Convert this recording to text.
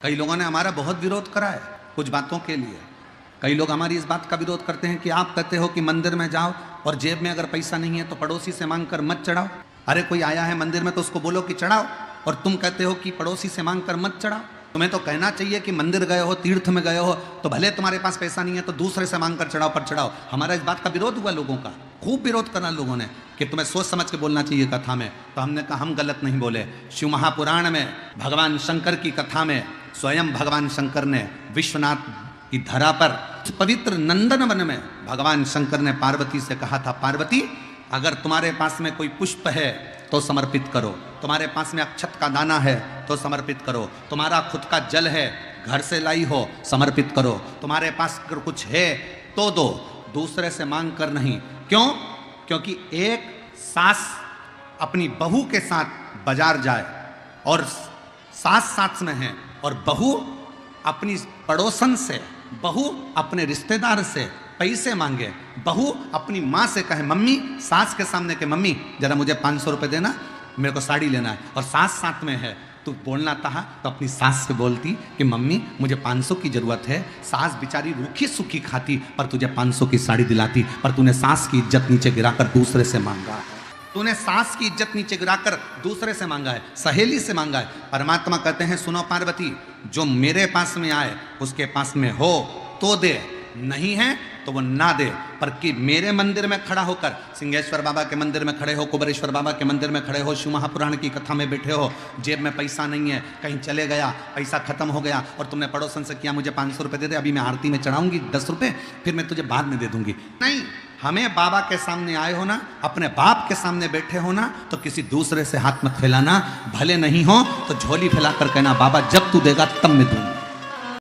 कई लोगों ने हमारा बहुत विरोध करा है कुछ बातों के लिए। कई लोग हमारी इस बात का विरोध करते हैं कि आप कहते हो कि मंदिर में जाओ और जेब में अगर पैसा नहीं है तो पड़ोसी से मांग कर मत चढ़ाओ। अरे कोई आया है मंदिर में तो उसको बोलो कि चढ़ाओ, और तुम कहते हो कि पड़ोसी से मांग कर मत चढ़ाओ। तुम्हें तो कहना चाहिए कि मंदिर गए हो, तीर्थ में गए हो, तो भले तुम्हारे पास पैसा नहीं है तो दूसरे से मांग कर चढ़ाओ पर चढ़ाओ। हमारा इस बात का विरोध हुआ लोगों का, खूब विरोध करा लोगों ने कि तुम्हें सोच समझ के बोलना चाहिए कथा में। तो हमने कहा हम गलत नहीं बोले। शिव महापुराण में भगवान शंकर की कथा में स्वयं भगवान शंकर ने विश्वनाथ की धरा पर पवित्र नंदन वन में भगवान शंकर ने पार्वती से कहा था, पार्वती अगर तुम्हारे पास में कोई पुष्प है तो समर्पित करो, तुम्हारे पास में अक्षत का दाना है तो समर्पित करो, तुम्हारा खुद का जल है घर से लाई हो समर्पित करो, तुम्हारे पास अगर कुछ है तो दो, दूसरे से मांग कर नहीं। क्यों? क्योंकि एक सास अपनी बहू के साथ बाजार जाए और सास साथ में है और बहू अपनी पड़ोसन से, बहू अपने रिश्तेदार से पैसे मांगे, बहू अपनी माँ से कहे मम्मी, सास के सामने के मम्मी जरा मुझे 500 रुपये देना, मेरे को साड़ी लेना है, और सास साथ में है, तू बोलना था तो अपनी सास से बोलती कि मम्मी मुझे 500 की जरूरत है। सास बेचारी रूखी सूखी खाती पर तुझे 500 की साड़ी दिलाती, पर तूने सास की इज्जत नीचे गिराकर दूसरे से मांगा है। तूने सास की इज्जत नीचे गिराकर दूसरे से मांगा है, सहेली से मांगा है। परमात्मा कहते हैं सुनो पार्वती, जो मेरे पास में आए उसके पास में हो तो दे, नहीं है तो वो ना दे। पर कि मेरे मंदिर में खड़ा होकर, सिंहेश्वर बाबा के मंदिर में खड़े हो, कुबेरेश्वर बाबा के मंदिर में खड़े हो, शिव महापुराण की कथा में बैठे हो, जेब में पैसा नहीं है, कहीं चले गया, पैसा खत्म हो गया और तुमने पड़ोसन से किया मुझे 500 रुपये दे दे, अभी मैं आरती में चढ़ाऊंगी 10 रुपये, फिर मैं तुझे बाद में दे दूंगी। नहीं, हमें बाबा के सामने आए हो ना, अपने बाप के सामने बैठे हो ना, तो किसी दूसरे से हाथ मत फैलाना, भले नहीं हो तो झोली फैलाकर कहना बाबा जब तू देगा तब मैं दूंगा।